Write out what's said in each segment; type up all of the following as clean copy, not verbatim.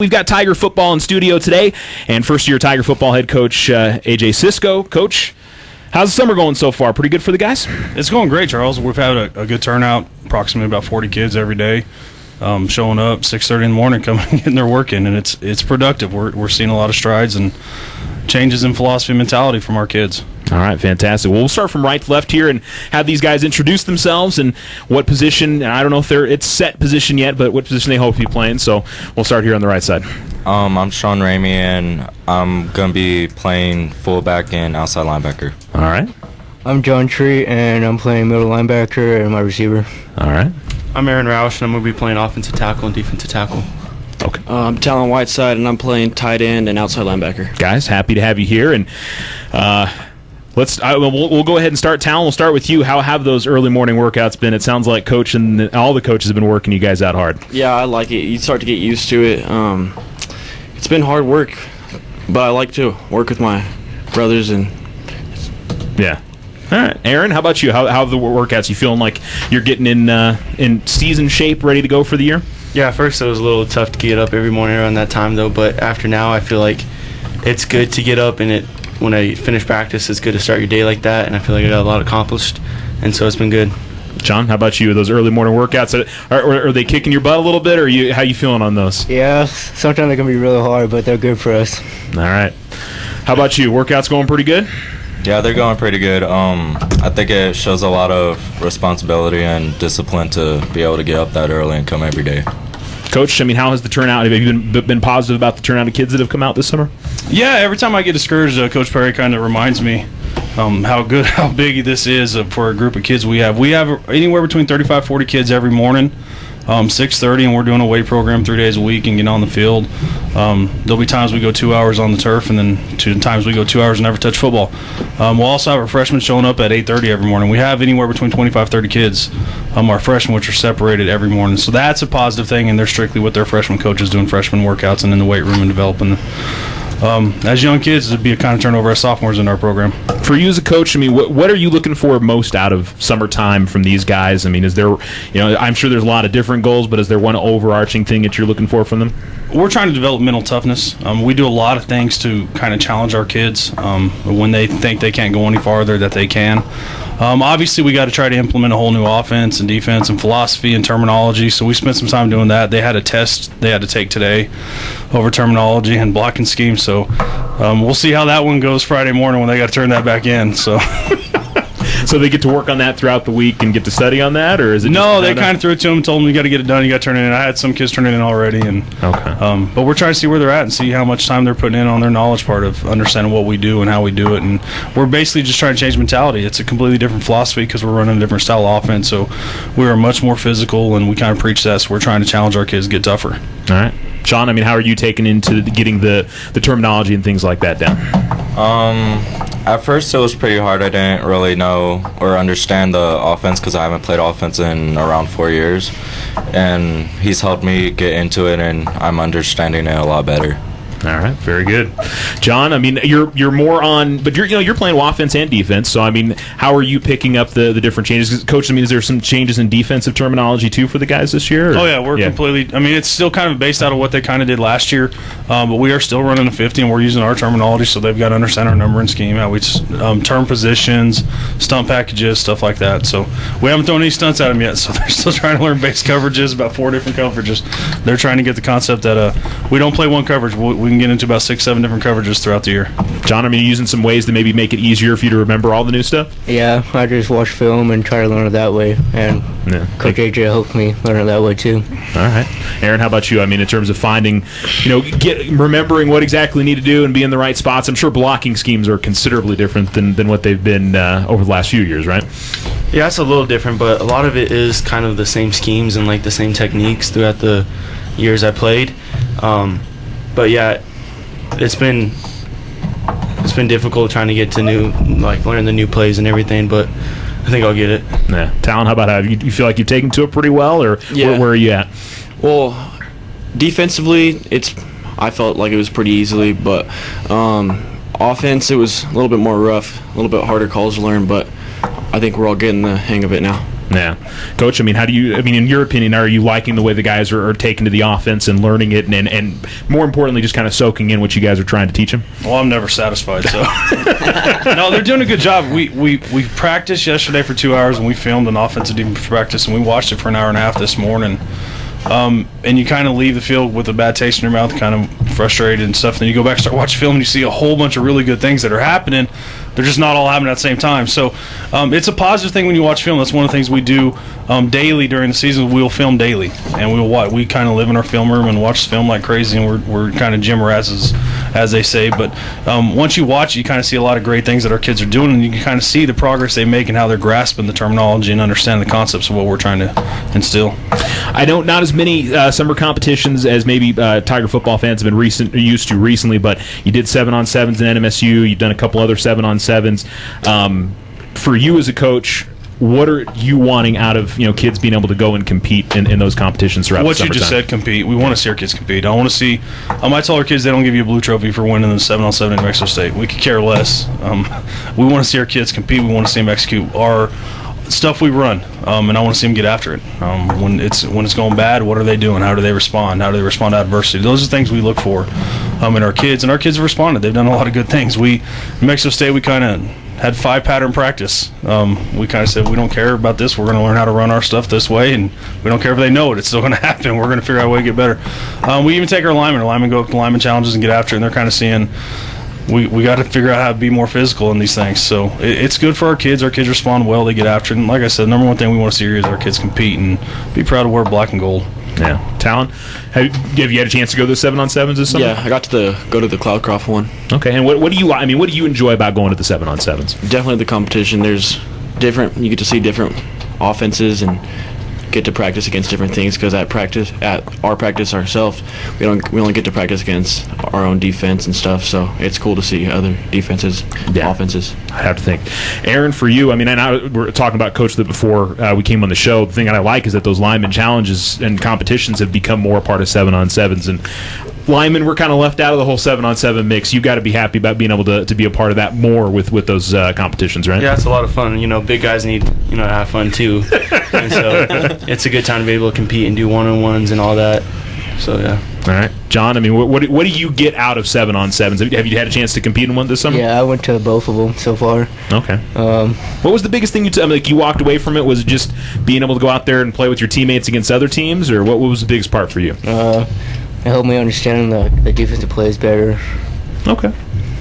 We've got Tiger football in studio today, and first-year Tiger football head coach AJ Cisco. Coach, how's the summer going so far? Pretty good for the guys? It's going great, Charles. We've had a good turnout, approximately about 40 kids every day, showing up 6:30 in the morning, coming and getting their work in, and it's productive. We're seeing a lot of strides and changes in philosophy and mentality from our kids. All right, fantastic. Well, we'll start from right to left here and have these guys introduce themselves and what position. I don't know if it's set position yet, but what position they hope to be playing. So we'll start here on the right side. I'm Shawn Ramey, and I'm going to be playing fullback and outside linebacker. All right. I'm John Treat, and I'm playing middle linebacker and my receiver. All right. I'm Roush, and I'm going to be playing offensive tackle and defensive tackle. Okay. I'm Tallon Whiteside, and I'm playing tight end and outside linebacker. Guys, happy to have you here, and we'll go ahead and start. Tallon, we'll start with you. How have those early morning workouts been? It sounds like Coach and all the coaches have been working you guys out hard. Yeah, I like it. You start to get used to it. It's been hard work, but I like to work with my brothers and. Yeah. All right, Aaron, how about you? How have the workouts? You feeling like you're getting in season shape, ready to go for the year? Yeah, at first it was a little tough to get up every morning around that time, though. But after now, I feel like it's good to get up, and when I finish practice, it's good to start your day like that. And I feel like I got a lot accomplished, and so it's been good. John, how about you? Those early morning workouts, are they kicking your butt a little bit, or how you feeling on those? Yeah, sometimes they can be really hard, but they're good for us. All right. How about you? Workouts going pretty good? Yeah, they're going pretty good. I think it shows a lot of responsibility and discipline to be able to get up that early and come every day. Coach, I mean, how has the turnout? Have you been positive about the turnout of kids that have come out this summer? Yeah, every time I get discouraged, Coach Perry kind of reminds me how big this is for a group of kids we have. We have anywhere between 35, 40 kids every morning, 6:30, and we're doing a weight program 3 days a week and getting on the field. There'll be times we go 2 hours on the turf, and then times we go 2 hours and never touch football. We'll also have our freshmen showing up at 8:30 every morning. We have anywhere between 25, 30 kids, our freshmen, which are separated every morning. So that's a positive thing, and they're strictly with their freshman coaches doing freshman workouts and in the weight room and developing. As young kids, it'd be a kind of turnover as sophomores in our program. For you as a coach, I mean, what are you looking for most out of summertime from these guys? I mean, is there, I'm sure there's a lot of different goals, but is there one overarching thing that you're looking for from them? We're trying to develop mental toughness. We do a lot of things to kind of challenge our kids when they think they can't go any farther, that they can. Obviously, we got to try to implement a whole new offense and defense and philosophy and terminology, so we spent some time doing that. They had a test they had to take today over terminology and blocking scheme, so we'll see how that one goes Friday morning when they got to turn that back in. So So they get to work on that throughout the week and get to study on that, or is it? No, they kind of threw it to them and told them you got to get it done, you got to turn it in. I had some kids turn it in already, and okay. But we're trying to see where they're at and see how much time they're putting in on their knowledge part of understanding what we do and how we do it, and we're basically just trying to change mentality. It's a completely different philosophy because we're running a different style of offense, so we are much more physical, and we kind of preach that. So we're trying to challenge our kids to get tougher. All right, Shawn. I mean, how are you taking into getting the terminology and things like that down? At first it was pretty hard. I didn't really know or understand the offense because I haven't played offense in around 4 years, and he's helped me get into it, and I'm understanding it a lot better. All right, very good, John. I mean, you're more on, but you're playing offense and defense. So I mean, how are you picking up the different changes? Coach, I mean, is there some changes in defensive terminology too for the guys this year? Or? Oh yeah, we're completely. I mean, it's still kind of based out of what they kind of did last year, but we are still running a 50, and we're using our terminology, so they've got to understand our numbering scheme, how we term positions, stunt packages, stuff like that. So we haven't thrown any stunts at them yet, so they're still trying to learn base coverages, about 4 different coverages. They're trying to get the concept that we don't play one coverage. We can get into about 6-7 different coverages throughout the year. John, I mean, using some ways to maybe make it easier for you to remember all the new stuff? Yeah, I just watch film and try to learn it that way, and Coach AJ helped me learn it that way too. All right. Aaron, how about you? I mean, in terms of finding, remembering what exactly you need to do and be in the right spots, I'm sure blocking schemes are considerably different than what they've been over the last few years, right? Yeah, it's a little different, but a lot of it is kind of the same schemes and like the same techniques throughout the years I played. But yeah, it's been difficult trying to get to learn the new plays and everything, but I think I'll get it. Yeah. Talon, how about you feel like you've taken to it pretty well, or where are you at? Well, defensively, I felt like it was pretty easily, but offense, it was a little bit more rough, a little bit harder calls to learn, but I think we're all getting the hang of it now. Yeah. Coach, I mean, in your opinion, are you liking the way the guys are taking to the offense and learning it and more importantly, just kind of soaking in what you guys are trying to teach them? Well, I'm never satisfied, so. No, they're doing a good job. We practiced yesterday for 2 hours, and we filmed an offensive defense practice, and we watched it for an hour and a half this morning. And you kind of leave the field with a bad taste in your mouth, kind of frustrated and stuff. Then you go back and start watching film, and you see a whole bunch of really good things that are happening. They're just not all happening at the same time. So it's a positive thing when you watch film. That's one of the things we do daily during the season. We'll film daily, and we kind of live in our film room and watch film like crazy, and we're kind of gym rats, as they say. But once you watch, you kind of see a lot of great things that our kids are doing, and you can kind of see the progress they make and how they're grasping the terminology and understanding the concepts of what we're trying to instill. I know not as many summer competitions as maybe Tiger football fans have been used to recently, but you did 7-on-7s in NMSU. You've done a couple other 7-on-7s. For you as a coach, what are you wanting out of kids being able to go and compete in those competitions throughout the summertime? What you just said, compete. We want to see our kids compete. I want to see. I tell our kids they don't give you a blue trophy for winning the 7-on-7 in New Mexico State. We could care less. We want to see our kids compete. We want to see them execute our stuff we run, and I want to see them get after it. When it's going bad, what are they doing? How do they respond? How do they respond to adversity? Those are things we look for in our kids, and our kids have responded. They've done a lot of good things. New Mexico State, we kind of had 5-pattern practice. We kind of said, we don't care about this. We're going to learn how to run our stuff this way, and we don't care if they know it. It's still going to happen. We're going to figure out a way to get better. We even take our linemen. Our linemen go up to lineman challenges and get after it, and they're kind of seeing we got to figure out how to be more physical in these things. So it's good for our kids. Our kids respond well. They get after it. And like I said, the number one thing we want to see here is our kids compete and be proud to wear black and gold. Yeah. Tallon, have you had a chance to go to the 7-on-7s this summer? Yeah, I got to go to the Cloudcroft one. Okay, and what do you enjoy about going to the 7-on-7s? Definitely the competition. There's you get to see different offenses and get to practice against different things, because at our practice ourselves, we only get to practice against our own defense and stuff. So it's cool to see other defenses, offenses. I have to think, Aaron, for you, I mean, I know we're talking about Coach that before we came on the show. The thing that I like is that those lineman challenges and competitions have become more a part of 7-on-7s, and linemen were kind of left out of the whole 7-on-7 mix. You've got to be happy about being able to be a part of that more with those competitions, right? Yeah, it's a lot of fun. Big guys need to have fun too, and so it's a good time to be able to compete and do one-on-ones and all that. So yeah. All right, John. I mean, what do you get out of 7-on-7s? Have you had a chance to compete in one this summer? Yeah, I went to both of them so far. Okay. What was the biggest thing you walked away from it? Was it just being able to go out there and play with your teammates against other teams, or what was the biggest part for you? It helped me understand the defensive plays better. Okay.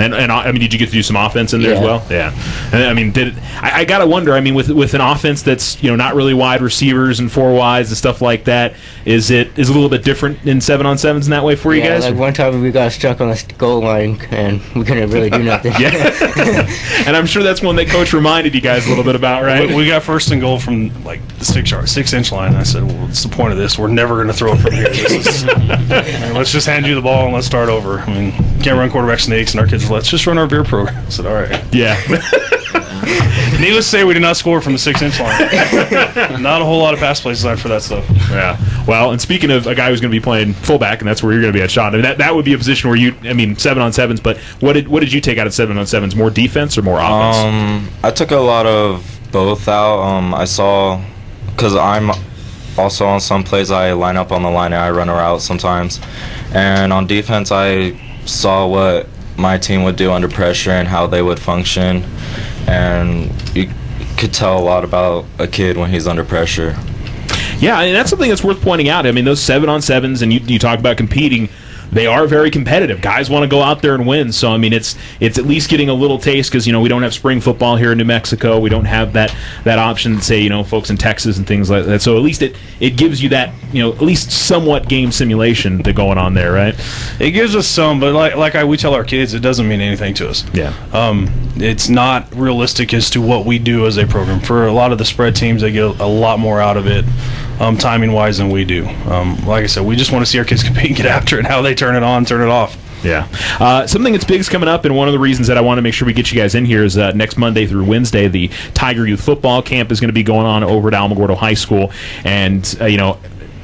And I mean, did you get to do some offense in there as well? Yeah. And I mean, I gotta wonder. I mean, with an offense that's not really wide receivers and 4 wides and stuff like that, is a little bit different in 7-on-7s in that way for you guys? Like one time we got stuck on the goal line and we couldn't really do nothing. Yeah. And I'm sure that's one that Coach reminded you guys a little bit about, right? We got 1st and goal from like the 6-inch line. And I said, well, what's the point of this? We're never going to throw it from here. Let's just hand you the ball and let's start over. I mean, can't run quarterback sneaks, and our kids. Let's just run our veer program. I said, all right. Yeah. Needless to say, we did not score from the 6-inch line. Not a whole lot of pass plays designed for that stuff. Yeah. Well, and speaking of a guy who's going to be playing fullback, and that's where you're going to be at, Shawn. I mean, that would be a position where 7-on-7s. But what did you take out of 7-on-7s? More defense or more offense? I took a lot of both out. I saw, because I'm also on some plays, I line up on the line and I run a route sometimes. And on defense, I saw what my team would do under pressure and how they would function, and you could tell a lot about a kid when he's under pressure. Yeah, and that's something that's worth pointing out. I mean, those 7-on-7s, and you talk about competing, they are very competitive. Guys want to go out there and win. So, I mean, it's at least getting a little taste because, we don't have spring football here in New Mexico. We don't have that option, say, folks in Texas and things like that. So at least it gives you that, at least somewhat game simulation that's going on there, right? It gives us some, but we tell our kids, it doesn't mean anything to us. Yeah. It's not realistic as to what we do as a program. For a lot of the spread teams, they get a lot more out of it. Timing-wise than we do. Like I said, we just want to see our kids compete and get after it, how they turn it on, turn it off. Yeah. Something that's big is coming up, and one of the reasons that I want to make sure we get you guys in here is next Monday through Wednesday, the Tiger Youth Football Camp is going to be going on over at Alamogordo High School, and,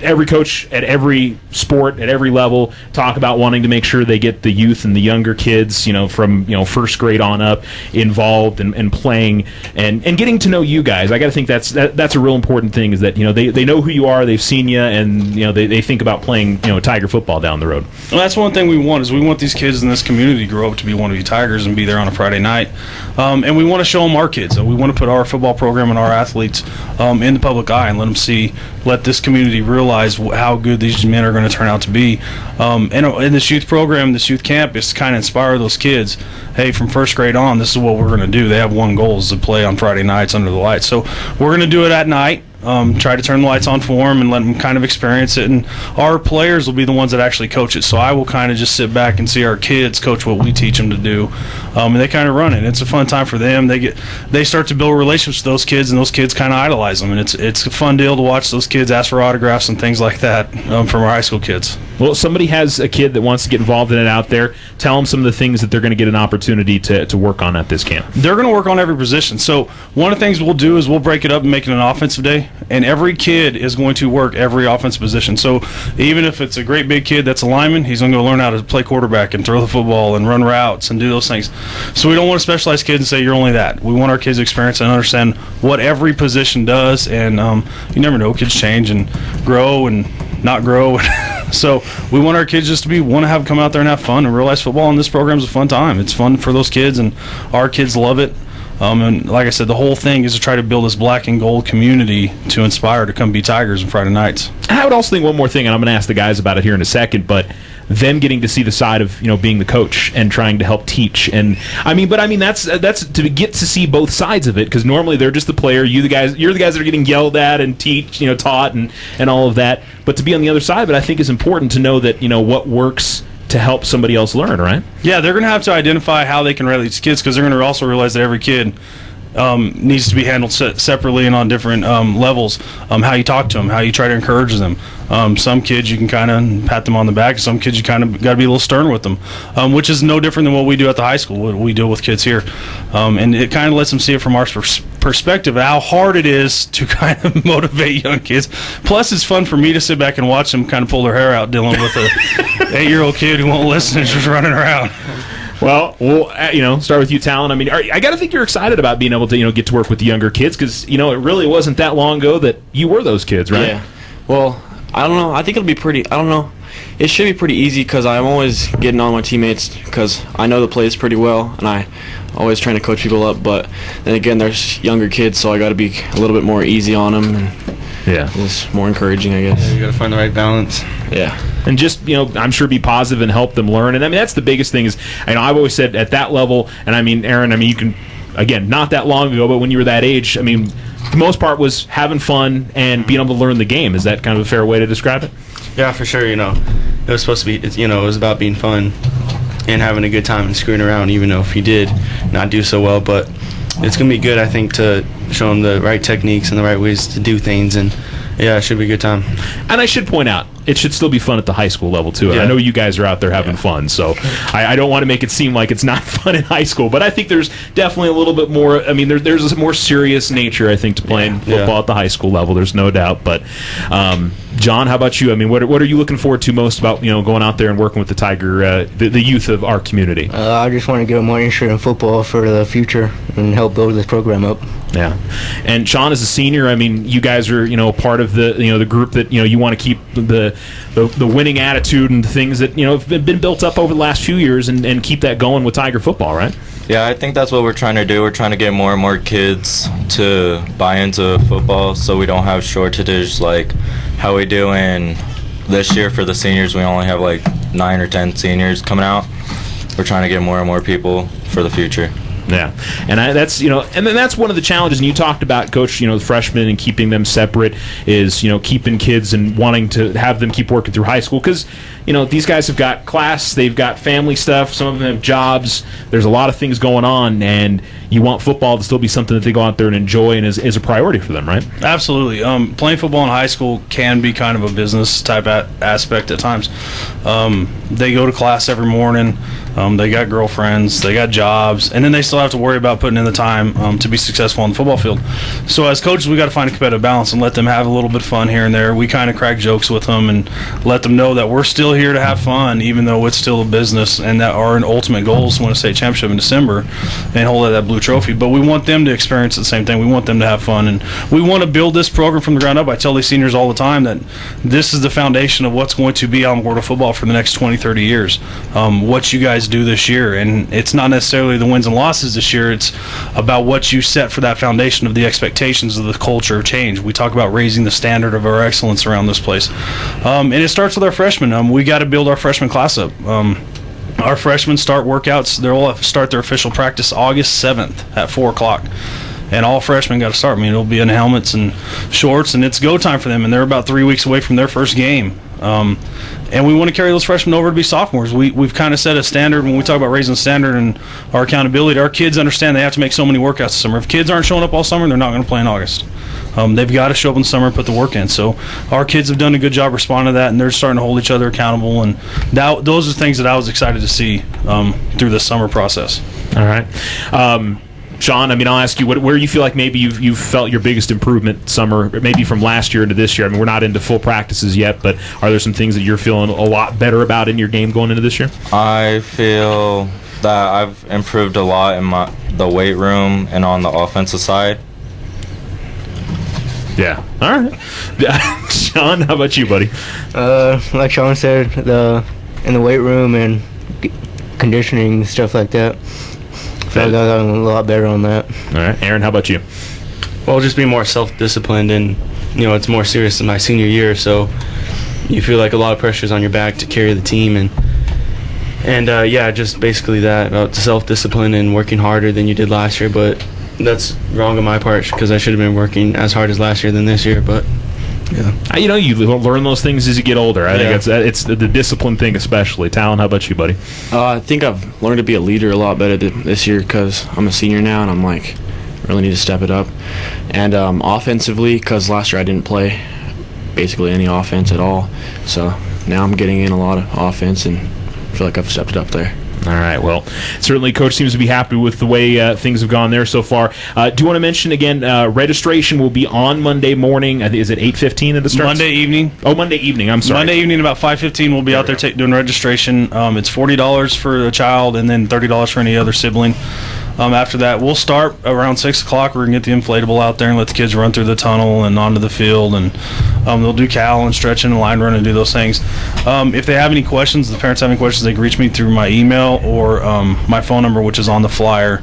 every coach at every sport, at every level, talk about wanting to make sure they get the youth and the younger kids, from first grade on up, involved and playing and getting to know you guys. I got to think that's a real important thing, is that they know who you are, they've seen you, and they think about playing Tiger football down the road. Well, that's one thing we want these kids in this community to grow up to be one of you Tigers and be there on a Friday night, and we want to show them our kids. We want to put our football program and our athletes in the public eye and let this community realize how good these men are going to turn out to be. And in this youth program, this youth camp, is to kind of inspire those kids. Hey, from first grade on, this is what we're going to do. They have one goal, is to play on Friday nights under the lights. So we're going to do it at night. Try to turn the lights on for them and let them kind of experience it. And our players will be the ones that actually coach it. So I will kind of just sit back and see our kids coach what we teach them to do. And they kind of run it. It's a fun time for them. They start to build relationships with those kids, and those kids kind of idolize them. And it's a fun deal to watch those kids ask for autographs and things like that from our high school kids. Well, if somebody has a kid that wants to get involved in it out there, tell them some of the things that they're going to get an opportunity to work on at this camp. They're going to work on every position. So one of the things we'll do is we'll break it up and make it an offensive day. And every kid is going to work every offensive position. So even if it's a great big kid that's a lineman, he's going to go learn how to play quarterback and throw the football and run routes and do those things. So we don't want to specialize kids and say you're only that. We want our kids to experience and understand what every position does. And you never know, kids change and grow and not grow. So we want our kids just to come out there and have fun and realize football in this program is a fun time. It's fun for those kids, and our kids love it. And like I said, the whole thing is to try to build this black and gold community to inspire to come be Tigers on Friday nights. And I would also think one more thing, and I'm going to ask the guys about it here in a second, but them getting to see the side of being the coach and trying to help teach, and that's to get to see both sides of it, because normally they're just the player, you're the guys that are getting yelled at and taught and all of that, but to be on the other side of it, I think is important to know that what works to help somebody else learn, right? Yeah, they're going to have to identify how they can relate to these kids, because they're going to also realize that every kid needs to be handled separately and on different levels. How you talk to them, how you try to encourage them. Some kids you can kind of pat them on the back. Some kids you kind of got to be a little stern with them, which is no different than what we do at the high school, what we deal with kids here. And it kind of lets them see it from our perspective, how hard it is to kind of motivate young kids. Plus, it's fun for me to sit back and watch them kind of pull their hair out dealing with a 8-year-old kid who won't listen and just running around. Well, we'll start with you, Tallon. I mean, I got to think you're excited about being able to get to work with the younger kids, because it really wasn't that long ago that you were those kids, right? Yeah. Well, I don't know. I think it'll be pretty. I don't know. It should be pretty easy, because I'm always getting on my teammates, because I know the plays pretty well, and I always trying to coach people up. But then again, there's younger kids, so I got to be a little bit more easy on them. And it's more encouraging, I guess. Yeah, you got to find the right balance. Yeah. And just, I'm sure be positive and help them learn. And that's the biggest thing is, I've always said at that level, and Aaron, you can, again, not that long ago, but when you were that age, the most part was having fun and being able to learn the game. Is that kind of a fair way to describe it? Yeah, for sure. It was supposed to be, it was about being fun and having a good time and screwing around, even though if you did not do so well. But it's going to be good, I think, to show them the right techniques and the right ways to do things. And yeah, it should be a good time. And I should point out, it should still be fun at the high school level, too. Yeah. I know you guys are out there having fun, so I don't want to make it seem like it's not fun in high school, but I think there's definitely a little bit more, there's a more serious nature, I think, to playing football at the high school level. There's no doubt. But, John, how about you? What are you looking forward to most about, going out there and working with the Tiger, the youth of our community? I just want to get more interest in football for the future and help build this program up. Yeah. And Shawn, as a senior, you guys are, part of the, the group that, you want to keep the winning attitude and the things that, have been built up over the last few years and keep that going with Tiger football, right? Yeah, I think that's what we're trying to do. We're trying to get more and more kids to buy into football, so we don't have shortages like how we do in this year for the seniors. We only have like 9 or 10 seniors coming out. We're trying to get more and more people for the future. Yeah, and that's and then that's one of the challenges. And you talked about, Coach, the freshmen and keeping them separate is keeping kids and wanting to have them keep working through high school, because these guys have got class, they've got family stuff, some of them have jobs. There's a lot of things going on, and you want football to still be something that they go out there and enjoy and is a priority for them, right? Absolutely. Playing football in high school can be kind of a business type aspect at times. They go to class every morning. They got girlfriends, they got jobs, and then they still have to worry about putting in the time to be successful on the football field. So as coaches, we got to find a competitive balance and let them have a little bit of fun here and there. We kind of crack jokes with them and let them know that we're still here to have fun, even though it's still a business, and that our ultimate goal is to win a state championship in December and hold that blue trophy. But we want them to experience the same thing. We want them to have fun, and we want to build this program from the ground up. I tell these seniors all the time that this is the foundation of what's going to be Alamogordo football for the next 20, 30 years. What you guys do this year, and it's not necessarily the wins and losses this year, it's about what you set for that foundation of the expectations of the culture of change. We talk about raising the standard of our excellence around this place, and it starts with our freshmen. We got to build our freshman class up. Our freshmen start workouts, they'll start their official practice August 7th at 4 o'clock. And all freshmen got to start. I mean, it'll be in helmets and shorts, and it's go time for them. And they're about 3 weeks away from their first game. And we want to carry those freshmen over to be sophomores. We've kind of set a standard when we talk about raising the standard and our accountability. Our kids understand they have to make so many workouts this summer. If kids aren't showing up all summer, they're not going to play in August. They've got to show up in the summer and put the work in. So our kids have done a good job responding to that, and they're starting to hold each other accountable. And those are things that I was excited to see through this summer process. All right. Shawn, I mean, I'll ask you where you feel like maybe you've felt your biggest improvement summer, maybe from last year into this year. I mean, we're not into full practices yet, but are there some things that you're feeling a lot better about in your game going into this year? I feel that I've improved a lot in the weight room and on the offensive side. Yeah. All right. Shawn, how about you, buddy? Like Shawn said, in the weight room and conditioning, stuff like that. I got a lot better on that. All right. Aaron, how about you? Well, just be more self-disciplined, and it's more serious than my senior year, so you feel like a lot of pressure is on your back to carry the team, and yeah, just basically that, about self-discipline and working harder than you did last year. But that's wrong on my part, because I should have been working as hard as last year than this year. But yeah, you learn those things as you get older. I think it's the discipline thing, especially. Tallon, how about you, buddy? I think I've learned to be a leader a lot better this year because I'm a senior now, and I'm like really need to step it up. And offensively, because last year I didn't play basically any offense at all, so now I'm getting in a lot of offense and feel like I've stepped it up there. All right. Well, certainly Coach seems to be happy with the way things have gone there so far. Do you want to mention again, registration will be on Monday morning. Is it 8:15 at the start? Monday evening. Oh, Monday evening. I'm sorry. Monday evening about 5:15 we'll be out there doing registration. It's $40 for a child and then $30 for any other sibling. After that, we'll start around 6 o'clock. We're going to get the inflatable out there and let the kids run through the tunnel and onto the field. And they'll do cal and stretching and line run and do those things. If they have any questions, the parents have any questions, they can reach me through my email or my phone number, which is on the flyer.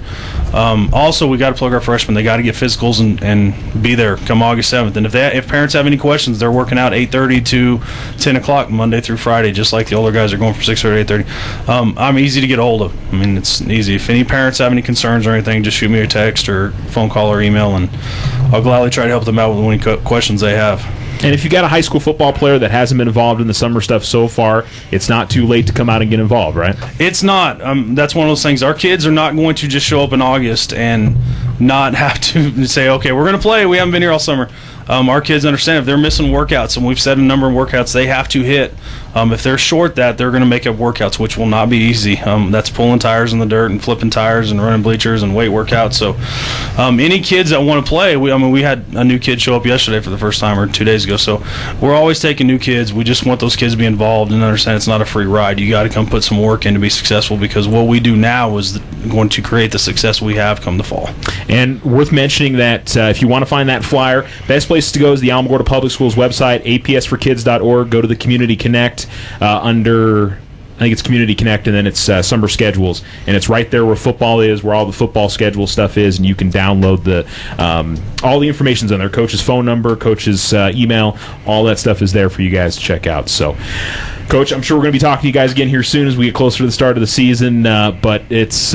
Also, we got to plug our freshmen. They got to get physicals and be there come August 7th. And if parents have any questions, they're working out 8:30 to 10 o'clock Monday through Friday, just like the older guys are going from 6:30 to 8:30. I'm easy to get a hold of. I mean, it's easy. If any parents have any concerns or anything, just shoot me a text or phone call or email, and I'll gladly try to help them out with any questions they have. And if you got a high school football player that hasn't been involved in the summer stuff so far, it's not too late to come out and get involved, right? It's not. That's one of those things. Our kids are not going to just show up in August and not have to say, okay, we're going to play. We haven't been here all summer. Our kids understand if they're missing workouts, and we've set a number of workouts they have to hit. If they're short they're going to make up workouts, which will not be easy. That's pulling tires in the dirt and flipping tires and running bleachers and weight workouts. So any kids that want to play, we had a new kid show up yesterday for the first time or 2 days ago. So we're always taking new kids. We just want those kids to be involved and understand it's not a free ride. You got to come put some work in to be successful, because what we do now is going to create the success we have come the fall. And worth mentioning that if you want to find that flyer, best place to go is the Alamogordo Public Schools website, apsforkids.org. Go to the Community Connect under, I think it's Community Connect, and then it's summer schedules, and it's right there where football is, where all the football schedule stuff is, and you can download all the information's on there. Coach's phone number, coach's email, all that stuff is there for you guys to check out. So, Coach, I'm sure we're going to be talking to you guys again here soon as we get closer to the start of the season, but it's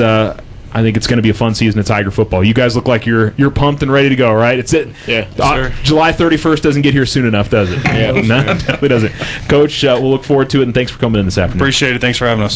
I think it's going to be a fun season of Tiger football. You guys look like you're pumped and ready to go, right? It's it. Yeah. Sure. July 31st doesn't get here soon enough, does it? Yeah. No, it definitely doesn't. Coach, we'll look forward to it, and thanks for coming in this afternoon. Appreciate it. Thanks for having us.